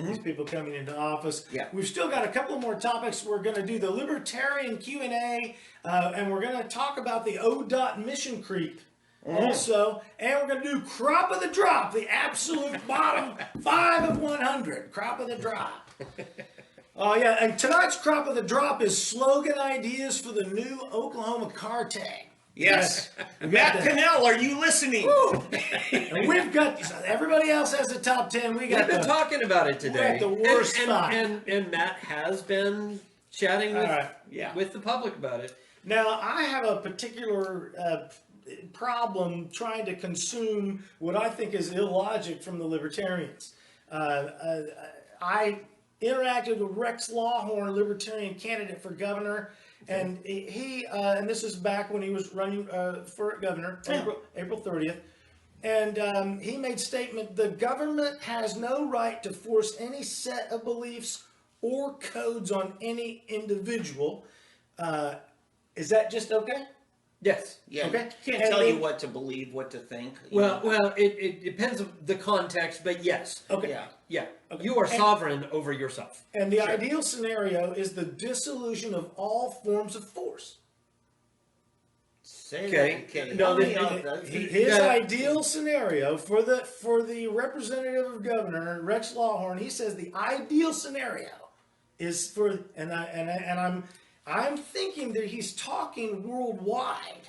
these people coming into office. Yeah. We've still got a couple more topics. We're going to do the Libertarian Q&A, and we're going to talk about the ODOT mission creep also, and we're going to do crop of the drop, the absolute bottom 5 of 100, crop of the drop. Oh, yeah, and tonight's crop of the drop is slogan ideas for the new Oklahoma car tag. Yes. Matt Cannell, are you listening? And we've got, everybody else has a top 10. We've been talking about it today. The worst and Matt has been chatting with the public about it. Now, I have a particular problem trying to consume what I think is illogic from the libertarians. I interacted with Rex Lawhorn, Libertarian candidate for governor, and and this is back when he was running for governor, April 30th, and he made statement, the government has no right to force any set of beliefs or codes on any individual. Is that just okay? Yes. Yeah. Okay. Can't tell you what to believe, what to think. Well, it depends on the context, but yes. Okay. Yeah. Okay. You are sovereign over yourself. And the ideal scenario is the dissolution of all forms of force. His ideal scenario for the representative of governor Rex Lawhorn, he says the ideal scenario is for, I'm thinking that he's talking worldwide.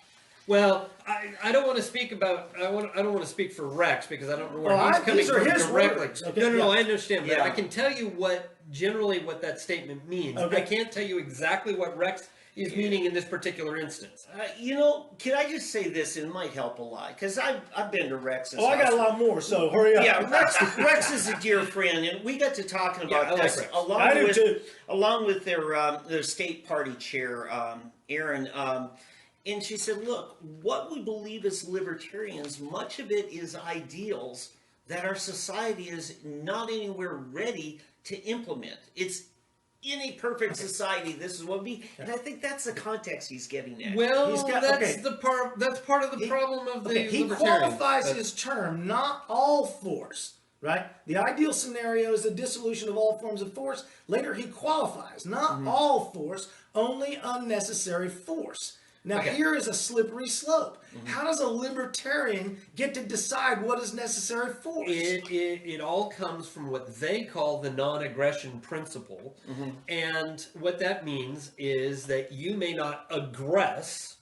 Well, I don't want to speak about I don't want to speak for Rex because I don't know where he's coming from directly. Okay, no, I understand, but I can tell you generally what that statement means. Okay. I can't tell you exactly what Rex is meaning in this particular instance. Can I just say this? It might help a lot because I've been to Rex's. I got a lot more, so hurry up. Yeah, Rex is a dear friend, and we got to talking about this along with their state party chair, Aaron. And she said, look, what we believe as libertarians, much of it is ideals that our society is not anywhere ready to implement. It's in a perfect society, this is what we, and I think that's the context he's getting at. Well, that's part of the problem of the he qualifies his term, not all force, right? The ideal scenario is the dissolution of all forms of force. Later he qualifies, not all force, only unnecessary force. Now, here is a slippery slope. How does a libertarian get to decide what is necessary force? It all comes from what they call the non-aggression principle. And what that means is that you may not aggress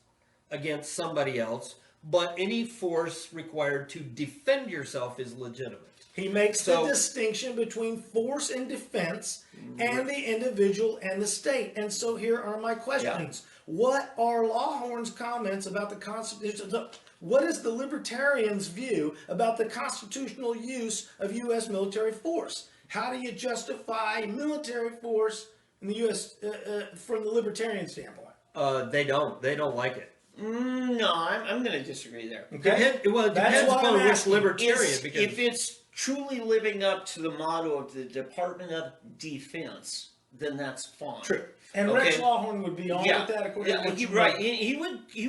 against somebody else, but any force required to defend yourself is legitimate. He makes the distinction between force and defense and the individual and the state. And so here are my questions. Yeah. What are Lawhorn's comments about the Constitution? What is the libertarians' view about the constitutional use of U.S. military force? How do you justify military force in the U.S. From the libertarian standpoint? They don't like it. No, I'm going to disagree there. Okay. It depends upon which libertarian. Because if it's truly living up to the motto of the Department of Defense, then that's fine. True. And Rex Lawhorn would be on with that, according to what you right. He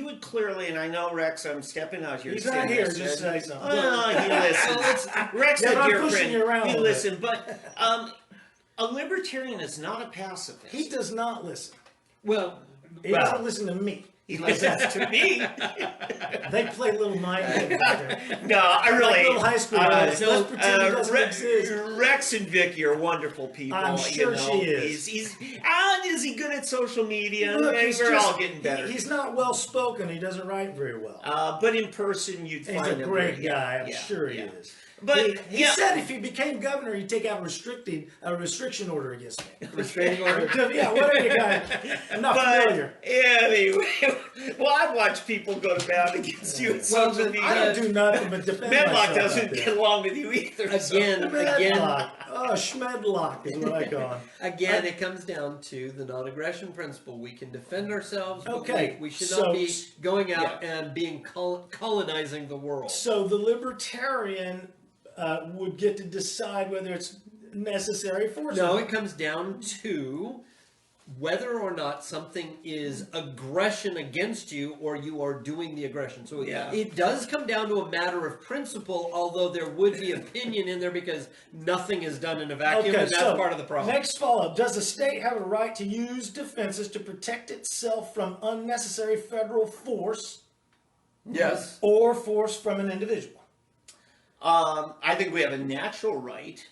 would clearly, and I know Rex, I'm stepping out here. He's not here. Just say something. He listens. Rex is a dear friend. He listens, but a libertarian is not a pacifist. He does not listen. Well, he doesn't listen to me. He listens to me. They play little mind games. No, I really. Like little high school guys. Let's pretend he doesn't exist. Rex and Vicky are wonderful people. I'm sure she is. Is he good at social media? Look, we're all getting better. He's not well spoken. He doesn't write very well. But in person, you'd find him. He's a great guy. I'm sure he is. But he said if he became governor, he'd take out a restriction order against me. Restraining order? Yeah, whatever you got. I'm not familiar. Anyway, well, I've watched people go to bat against you. Well, I don't do nothing but defend Medlock myself. Doesn't get along with you either. Again. Oh, Schmedlock is what I call him. Again, it comes down to the non-aggression principle. We can defend ourselves, but we should not be going out and being colonizing the world. So the libertarian would get to decide whether it's necessary force. No, it comes down to whether or not something is aggression against you or you are doing the aggression. So it does come down to a matter of principle, although there would be opinion in there because nothing is done in a vacuum, and that's part of the problem. Next follow-up. Does the state have a right to use defenses to protect itself from unnecessary federal force? Yes. Or force from an individual? I think we have a natural right.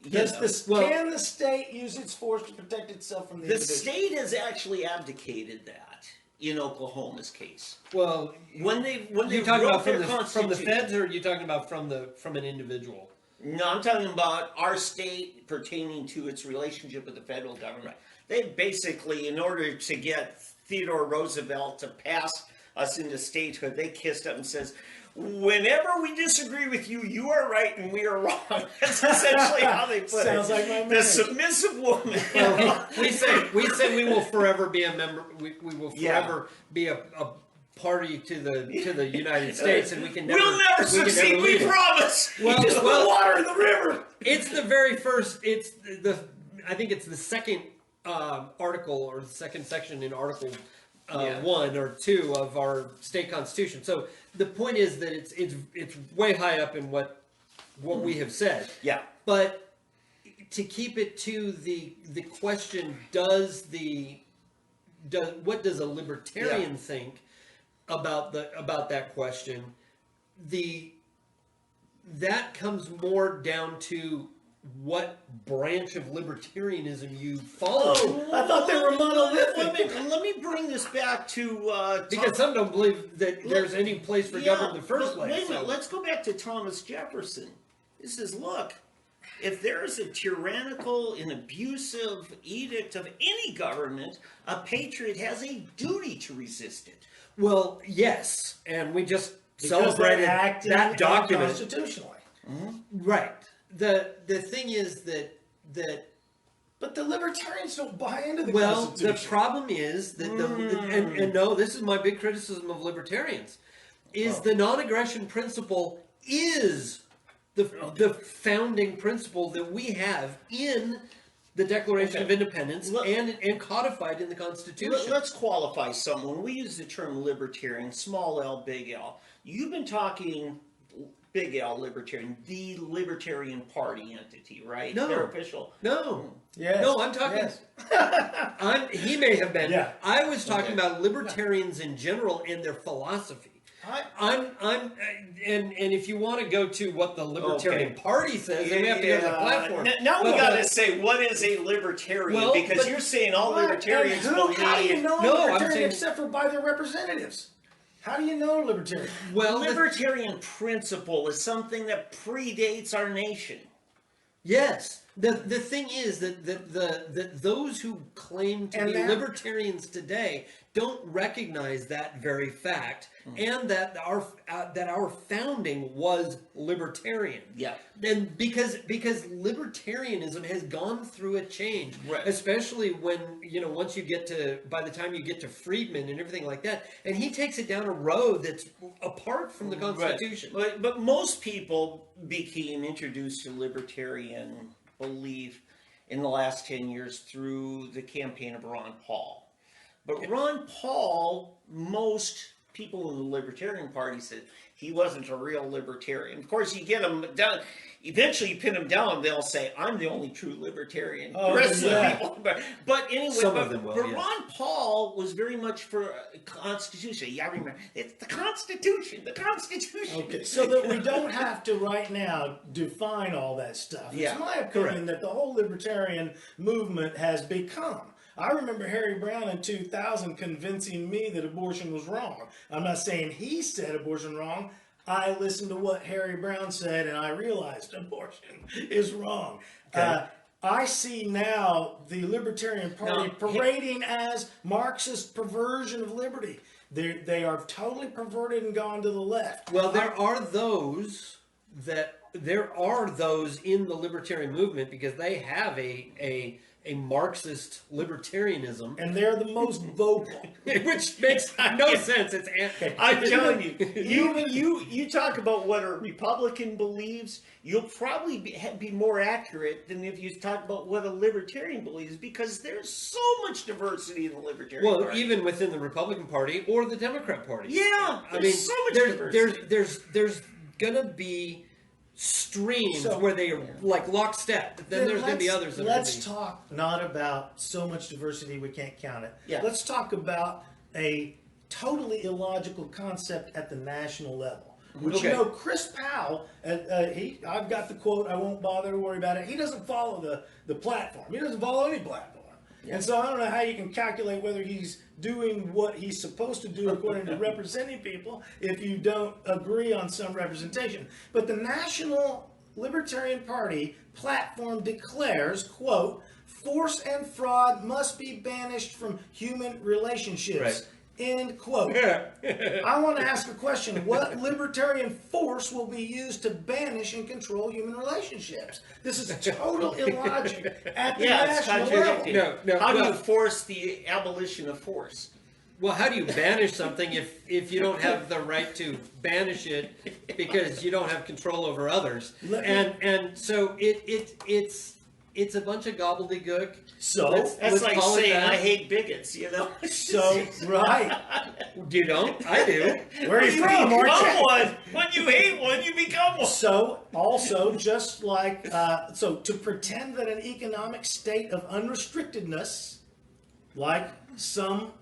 Can the state use its force to protect itself from the individual? The state has actually abdicated that in Oklahoma's case. Well, when they talking wrote about from the feds, or are you talking about from an individual? No, I'm talking about our state pertaining to its relationship with the federal government. Right. They basically, in order to get Theodore Roosevelt to pass us into statehood, they kissed up and says, whenever we disagree with you, you are right and we are wrong. That's essentially how they put Sounds it. like my marriage. The submissive woman. Well, we say we will forever be a member. We will forever be a party to the United States, and we can never. We'll never succeed. We promise. Well, just put water in the river. It's the very first. I think it's the second article or the second section in Article 1 or 2 of our state constitution. So the point is that it's way high up in what we have said. Yeah. But to keep it to the question, what does a libertarian think about that question? That comes more down to what branch of libertarianism you follow. Oh, I thought they were monolithic. Let me bring this back to because some don't believe that there's any place for government in the first place. Wait a minute. Let's go back to Thomas Jefferson. He says, look, if there is a tyrannical and abusive edict of any government, a patriot has a duty to resist it. Well, yes, and we just celebrated that document constitutionally. Mm-hmm. Right. The thing is that but the libertarians don't buy into the Constitution. Well, the problem is that and no, this is my big criticism of libertarians, is the non-aggression principle is the founding principle that we have in the Declaration of Independence and codified in the Constitution. Let's qualify someone. When we use the term libertarian, small L, big L. You've been talking big L libertarian, the Libertarian Party entity, right? No. Their official. No. Yes. No, I'm talking. Yes. He may have been. Yeah. I was talking about libertarians in general and their philosophy. And if you want to go to what the Libertarian Party says, then we have to go to the platform. Now we got to say, what is a libertarian? Because you're saying all libertarians believe. How do you know libertarian except for by their representatives? How do you know libertarian? Well, libertarian principle is something that predates our nation. Yes. The thing is that those who claim to be libertarians today don't recognize that very fact, and that our founding was libertarian. Yeah. And because libertarianism has gone through a change, right. Especially when once you get to by the time you get to Friedman and everything like that, and he takes it down a road that's apart from the Constitution. Right. But most people became introduced to libertarian belief in the last 10 years through the campaign of Ron Paul. But Ron Paul, most people in the Libertarian Party said he wasn't a real libertarian. Of course, you get them down. Eventually, you pin them down, they'll say, "I'm the only true libertarian." The rest of the people, but anyway, some of them will. But Ron Paul was very much for Constitution. Yeah, I remember it's the Constitution. The Constitution. Okay, so that we don't have to right now define all that stuff. It's my opinion that the whole libertarian movement has become. I remember Harry Brown in 2000 convincing me that abortion was wrong. I'm not saying he said abortion wrong. I listened to what Harry Brown said and I realized abortion is wrong. Okay. I see now the Libertarian Party parading as Marxist perversion of liberty. They are totally perverted and gone to the left. Well, there are those that there are those in the libertarian movement because they have a Marxist libertarianism, and they're the most vocal, which makes no sense. It's I'm telling you, you talk about what a Republican believes, you'll probably be more accurate than if you talk about what a Libertarian believes, because there's so much diversity in the Libertarian Party. Even within the Republican Party or the Democrat Party. Yeah, I mean, so much diversity. There's gonna be streams where they are like lockstep. Then there's going to be others. Let's talk not about so much diversity we can't count it. Yeah. Let's talk about a totally illogical concept at the national level. Which, Chris Powell, I've got the quote, I won't bother to worry about it. He doesn't follow the platform. He doesn't follow any platform. Yeah. And so I don't know how you can calculate whether he's doing what he's supposed to do according to representing people if you don't agree on some representation. But the National Libertarian Party platform declares, quote, force and fraud must be banished from human relationships. Right. End quote. I want to ask a question. What libertarian force will be used to banish and control human relationships? This is total illogic at the national level. No, how do you force the abolition of force? Well, how do you banish something if you don't have the right to banish it because you don't have control over others? And so it's a bunch of gobbledygook. So that's like saying I hate bigots, you know. So right, you don't? I do. Where are you from? When you hate one, you become one. So also, just like to pretend that an economic state of unrestrictedness, like some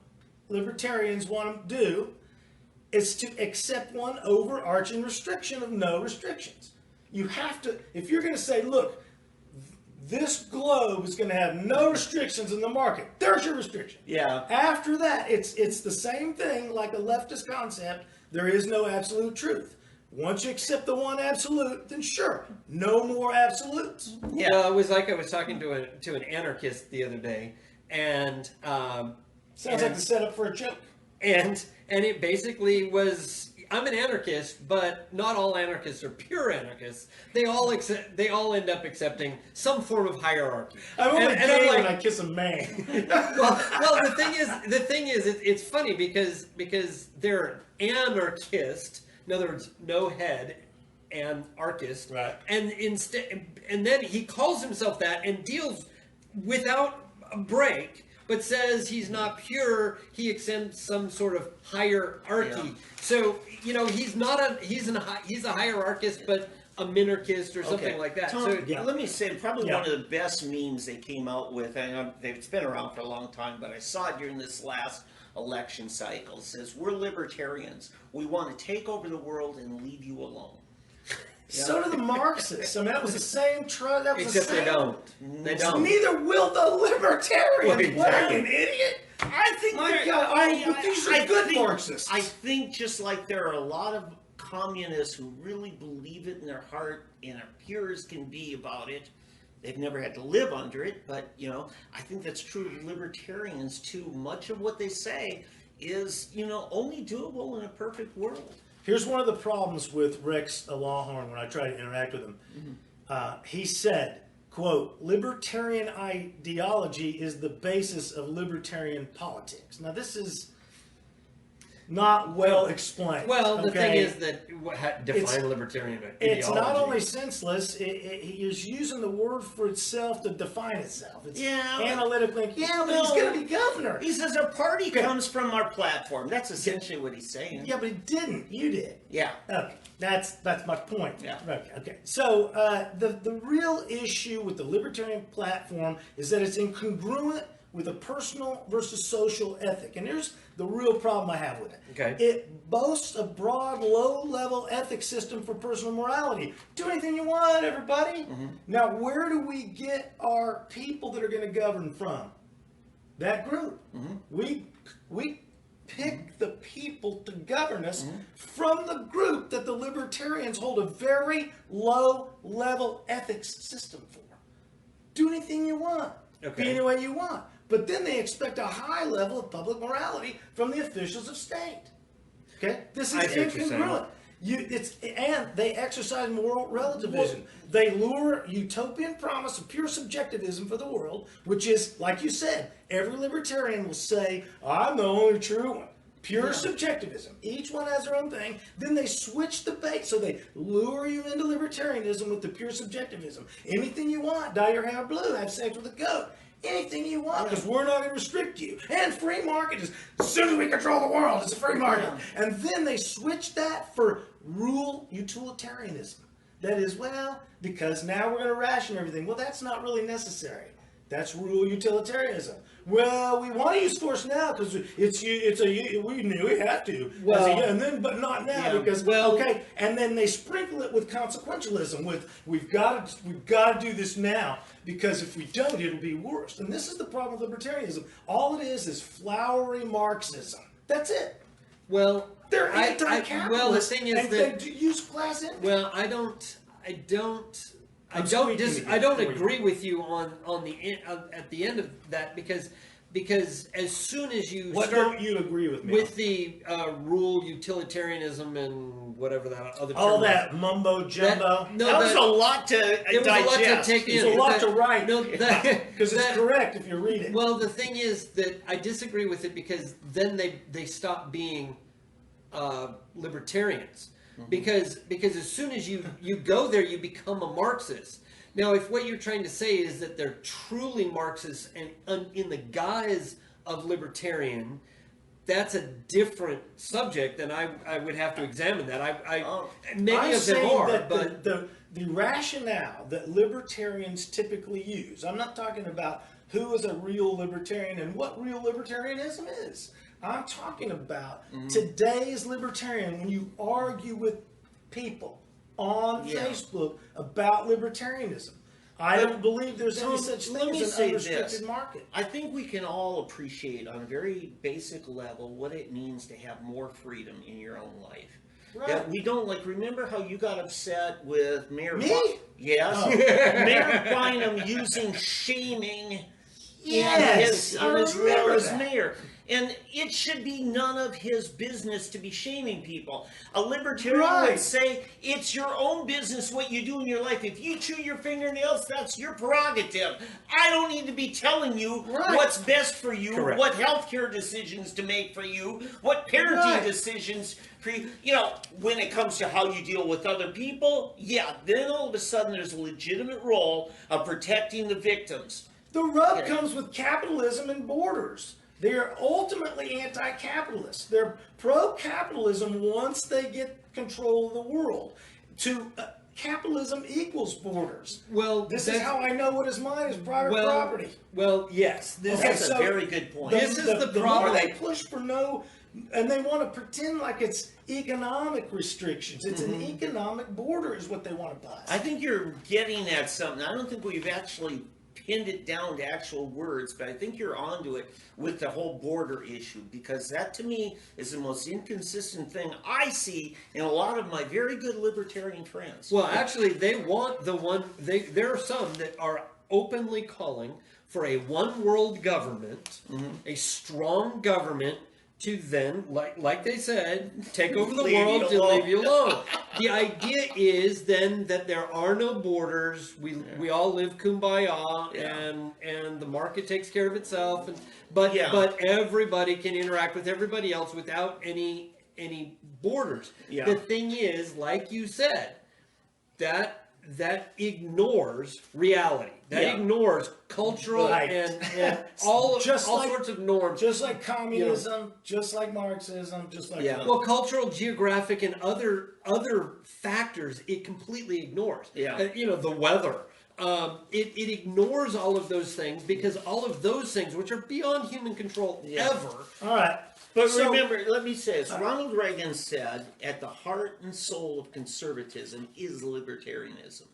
libertarians want to do, is to accept one overarching restriction of no restrictions. You have to, if you're going to say, look, this globe is going to have no restrictions in the market. There's your restriction. Yeah. After that, it's the same thing like a leftist concept. There is no absolute truth. Once you accept the one absolute, then sure, no more absolutes. Yeah. Well, it was like I was talking to an anarchist the other day, and sounds like the setup for a joke. And it basically was, I'm an anarchist, but not all anarchists are pure anarchists. They all end up accepting some form of hierarchy. I'm only gay when I kiss a man. well, the thing is, it's funny because they're anarchist. In other words, no head, anarchist. Right. And then he calls himself that and deals without a break. But says he's not pure. He accepts some sort of hierarchy. Yeah. So he's a hierarchist, but a minarchist or something like that. Tom, so let me say, probably one of the best memes they came out with, and it's been around for a long time, but I saw it during this last election cycle. It says, "We're libertarians. We want to take over the world and leave you alone." Yeah. So do the Marxists. I mean, that was the same trust. Except they don't. They don't. Neither will the libertarians. Well, exactly. What, are you an idiot? I think these are good Marxists. I think just like there are a lot of communists who really believe it in their heart and are pure as can be about it. They've never had to live under it, but I think that's true of libertarians too. Much of what they say is only doable in a perfect world. Here's one of the problems with Rex Lawhorn when I try to interact with him. Mm-hmm. He said, quote, libertarian ideology is the basis of libertarian politics. Now, this is not well explained. Well, the thing is that define libertarian ideology. It's not only senseless, he is using the word for itself to define itself. It's analytically, but he's going to be governor. He says our party comes from our platform. That's essentially what he's saying. Yeah, but he didn't. You did. Yeah. Okay, that's my point. Yeah. Okay. So the real issue with the libertarian platform is that it's incongruent with a personal versus social ethic. And here's the real problem I have with it. Okay. It boasts a broad, low-level ethics system for personal morality. Do anything you want, everybody. Mm-hmm. Now, where do we get our people that are going to govern from? That group. Mm-hmm. We pick the people to govern us from the group that the libertarians hold a very low-level ethics system for. Do anything you want. Okay. Be any way you want. But then they expect a high level of public morality from the officials of state. Okay? This is incongruent. And they exercise moral relativism. They lure utopian promise of pure subjectivism for the world, which is, like you said, every libertarian will say, I'm the only true one. Pure subjectivism. Each one has their own thing. Then they switch the bait. So they lure you into libertarianism with the pure subjectivism. Anything you want, dye your hair blue, have sex with a goat. Anything you want, because we're not going to restrict you. And free market is, as soon as we control the world, it's a free market. And then they switch that for rule utilitarianism. That is, well, because now we're going to ration everything. Well, that's not really necessary. That's rule utilitarianism. Well, we want to use force now because we knew we had to. Well, and then but not now because okay. And then they sprinkle it with consequentialism. With we've got to do this now because if we don't, it'll be worse. And this is the problem with libertarianism. All it is flowery Marxism. That's it. Well, they're anti-capitalist. Well, the thing is and that they use class interest. Well, I don't agree with you on the at the end of that because as soon as you don't you agree with me with the rule utilitarians and whatever that other term all that mumbo jumbo? That was a lot to digest. It was a lot to take in. It's a lot to write. No, because it's correct if you read it. Well, the thing is that I disagree with it because then they stop being libertarians. Because as soon as you go there, you become a Marxist. Now, if what you're trying to say is that they're truly Marxists and in the guise of libertarian, that's a different subject, and I would have to examine that. Many of them are, but the rationale that libertarians typically use. I'm not talking about who is a real libertarian and what real libertarianism is. I'm talking about today's libertarian when you argue with people on Facebook about libertarianism. I don't believe there's any such thing as an unrestricted market. I think we can all appreciate on a very basic level what it means to have more freedom in your own life. Right. That we don't remember how you got upset with Mayor Yes. Oh. Mayor Bynum using shaming in his role as mayor. And it should be none of his business to be shaming people. A libertarian would say, it's your own business what you do in your life. If you chew your fingernails, that's your prerogative. I don't need to be telling you what's best for you, what healthcare decisions to make for you, what parenting decisions for you. You know, when it comes to how you deal with other people, then all of a sudden there's a legitimate role of protecting the victims. The rub comes with capitalism and borders. They are ultimately anti-capitalist. They're pro-capitalism once they get control of the world. Capitalism equals borders. Well, this is how I know what is mine is private property. Well, yes. That's a very good point. This is the problem. The more they push for and they want to pretend like it's economic restrictions. It's an economic border is what they want to bust. I think you're getting at something. I don't think we've actually pinned it down to actual words, but I think you're onto it with the whole border issue, because that to me is the most inconsistent thing I see in a lot of my very good libertarian friends. Well, actually, they want there are some that are openly calling for a one world government, a strong government to then, like they said, take over the world and leave you alone. The idea is then that there are no borders. We all live kumbaya, and the market takes care of itself. But everybody can interact with everybody else without any borders. Yeah. The thing is, like you said, that ignores reality. That ignores cultural and all sorts of norms. Just like communism, just like Marxism, just like well, cultural, geographic, and other factors it completely ignores. The weather. It ignores all of those things because all of those things, which are beyond human control ever. All right. But remember, let me say this. Ronald Reagan said, at the heart and soul of conservatism is libertarianism.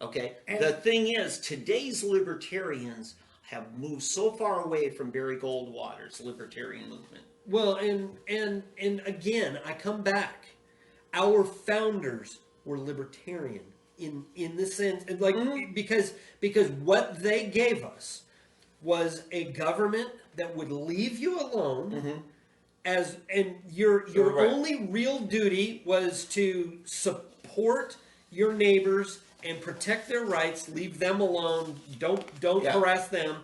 Okay? And the thing is, today's libertarians have moved so far away from Barry Goldwater's libertarian movement. Well, and again, I come back. Our founders were libertarian in the sense, because what they gave us was a government that would leave you alone and your only real duty was to support your neighbors and protect their rights, leave them alone, don't harass them,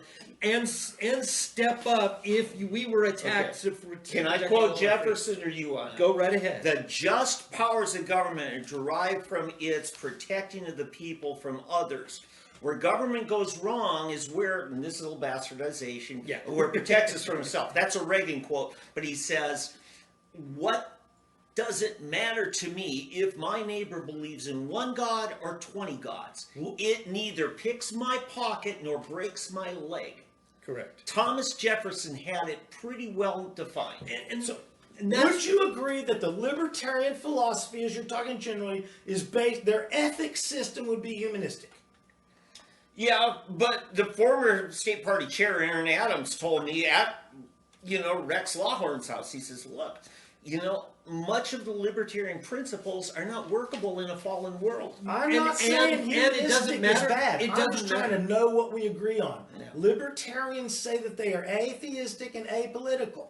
and step up if we were attacked. Okay. Can I quote Jefferson, or you want it? Go right ahead. The just powers of government are derived from its protecting of the people from others. Where government goes wrong is where, and this is a little bastardization, where it protects us from itself. That's a Reagan quote, but he says, what does it matter to me if my neighbor believes in one God or 20 gods? It neither picks my pocket nor breaks my leg. Correct. Thomas Jefferson had it pretty well defined. Would you agree that the libertarian philosophy, as you're talking generally, is based, their ethics system would be humanistic? Yeah, but the former state party chair, Aaron Adams, told me at, Rex Lawhorn's house, he says, look, much of the libertarian principles are not workable in a fallen world. I'm not saying humanistic is bad. I'm just trying to know what we agree on. Yeah. Libertarians say that they are atheistic and apolitical.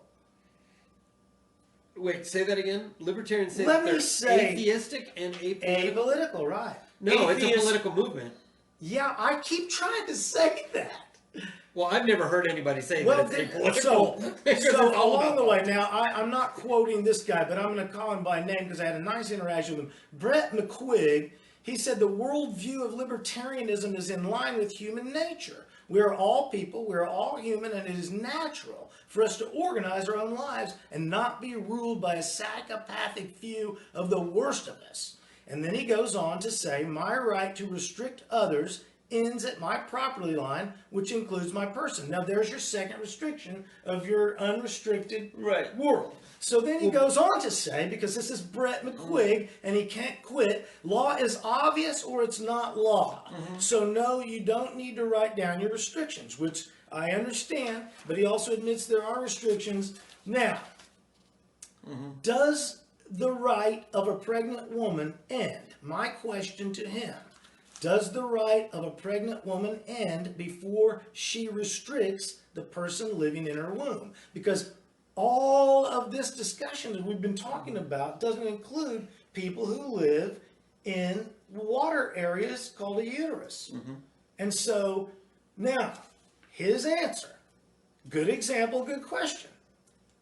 Wait, say that again? Libertarians say that they're atheistic and apolitical? Apolitical, right. No, it's a political movement. Yeah, I keep trying to say that. Well, I've never heard anybody say that it's apolitical. So along the way, now I'm not quoting this guy, but I'm going to call him by name because I had a nice interaction with him. Brett McQuigg, he said the worldview of libertarianism is in line with human nature. We are all people, we are all human, and it is natural for us to organize our own lives and not be ruled by a psychopathic few of the worst of us. And then he goes on to say, my right to restrict others ends at my property line, which includes my person. Now, there's your second restriction of your unrestricted world. So then he goes on to say, because this is Brett McQuigg, and he can't quit, law is obvious or it's not law. So no, you don't need to write down your restrictions, which I understand, but he also admits there are restrictions. Now, does the right of a pregnant woman end? My question to him. Does the right of a pregnant woman end before she restricts the person living in her womb? Because all of this discussion that we've been talking about doesn't include people who live in water areas called a uterus. And so, now, his answer. Good example, good question.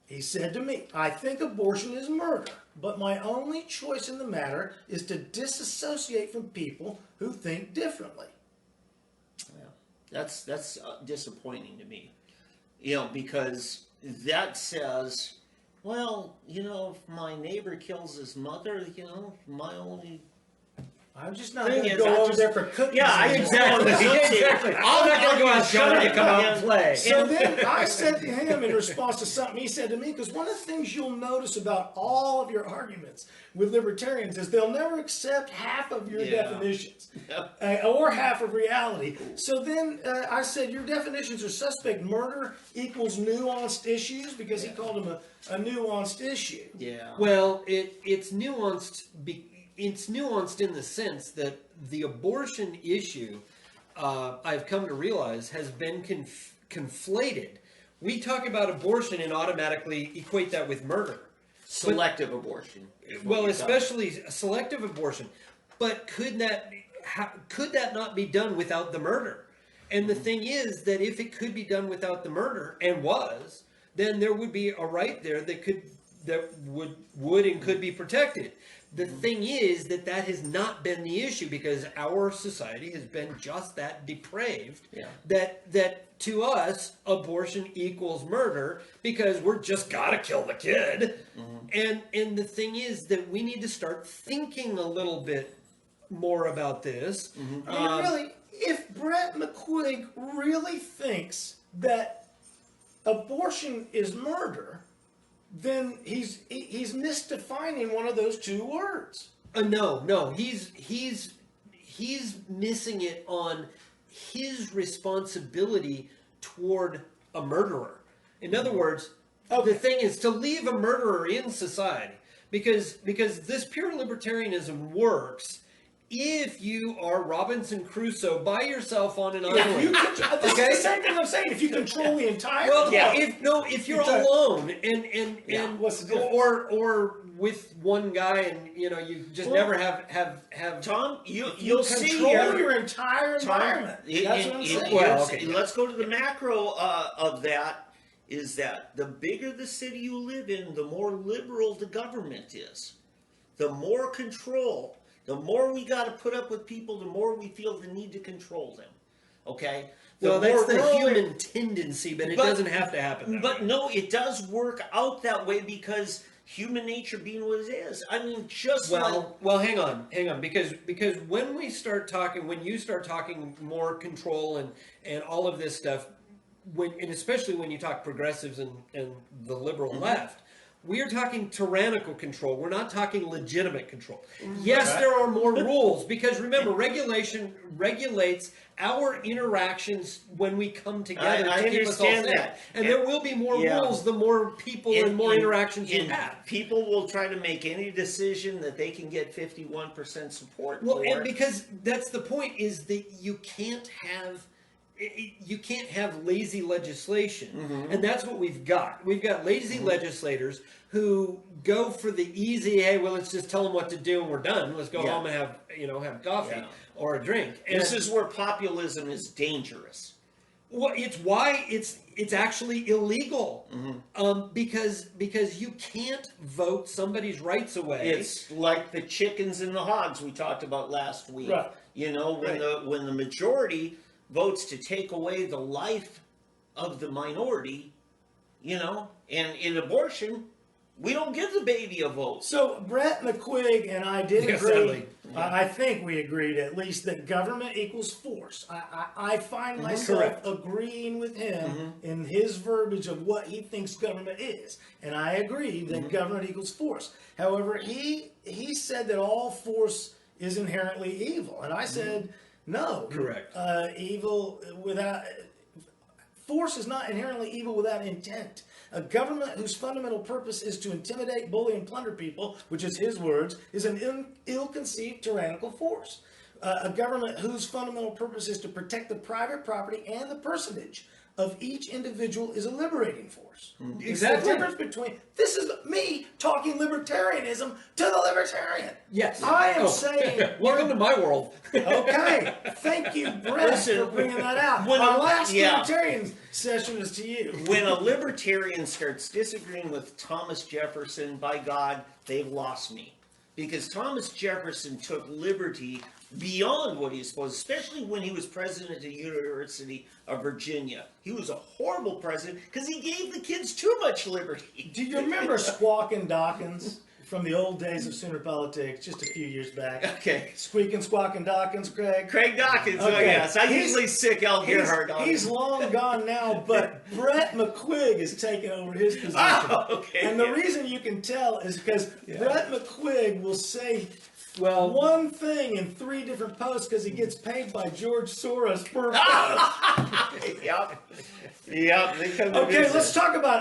He said to me, I think abortion is murder, but my only choice in the matter is to disassociate from people who think differently. Yeah, that's disappointing to me, because that says, well, if my neighbor kills his mother, my only... I'm just not going to go over there for cookies. Yeah, exactly. I'm not going to go out and come out and play. So then I said to him in response to something he said to me, because one of the things you'll notice about all of your arguments with libertarians is they'll never accept half of your definitions or half of reality. So then I said, your definitions are suspect. Murder equals nuanced issues, because he called them a nuanced issue. Yeah. Well, it's nuanced. It's nuanced in the sense that the abortion issue, I've come to realize, has been conflated. We talk about abortion and automatically equate that with murder. Selective abortion. Well, especially selective abortion. But could that not be done without the murder? And the thing is that if it could be done without the murder, and was, then there would be a right there that would and could be protected. The thing is that has not been the issue, because our society has been just that depraved that to us abortion equals murder, because we're just gotta kill the kid. And the thing is that we need to start thinking a little bit more about this. I mean, really, if Brett McQuigg really thinks that abortion is murder, then he's misdefining one of those two words. No, he's missing it on his responsibility toward a murderer. In other words, the thing is to leave a murderer in society, because this pure libertarianism works if you are Robinson Crusoe by yourself on an If island. you control, this is the same thing I'm saying. If you control the entire, If you're alone and what's the difference? or with one guy and you just never have Tom, you'll you see control here. your entire environment. That's what I'm saying. Let's go to the macro of that. Is that the bigger the city you live in, the more liberal the government is. The more control, the more we got to put up with people, the more we feel the need to control them. Okay? Well, that's the human tendency, but it doesn't have to happen. But no, it does work out that way because human nature being what it is. I mean, well, hang on, because when you start talking more control and all of this stuff, and especially when you talk progressives and the liberal left, we are talking tyrannical control. We're not talking legitimate control. Yes, there are more rules because remember, regulation regulates our interactions when we come together to keep us all safe. And there will be more rules the more people and more interactions you have. People will try to make any decision that they can get 51% support for. Well, and because that's the point is that you can't have lazy legislation, and that's what we've got. We've got lazy legislators who go for the easy. Hey, well, let's just tell them what to do, and we're done. Let's go home and have coffee or a drink. And this is where populism is dangerous. Well, it's why it's actually illegal, because you can't vote somebody's rights away. It's like the chickens and the hogs we talked about last week. Right. When the majority votes to take away the life of the minority, and in abortion, we don't give the baby a vote. So Brett McQuigg and I did agree. I think we agreed at least that government equals force. I find myself agreeing with him in his verbiage of what he thinks government is, and I agree that government equals force. However, he said that all force is inherently evil, and I said no. Correct. Force is not inherently evil without intent. A government whose fundamental purpose is to intimidate, bully, and plunder people, which is his words, is an ill-conceived tyrannical force. A government whose fundamental purpose is to protect the private property and the personage of each individual is a liberating force. Exactly. The difference between this is me talking libertarianism to the libertarian. Yes. I am saying. Welcome to my world. Okay. Thank you, Brett, for bringing that out. Our last libertarian session is to you. When a libertarian starts disagreeing with Thomas Jefferson, by God, they've lost me. Because Thomas Jefferson took liberty beyond what he's supposed, especially when he was president of the University of Virginia. He was a horrible president because he gave the kids too much liberty. Do you remember Squawk and Dawkins from the old days of Sooner politics, just a few years back? Okay. Squeak and Squawk and Dawkins, Craig? Craig Dawkins, oh yes. I usually sick Al Gerhardt on He's long gone now, but Brett McQuigg has taken over his position. Oh, okay. And the reason you can tell is because Brett McQuigg will say one thing in 3 different posts because he gets paid by George Soros per post. Yep. They come to Okay, visit. let's talk about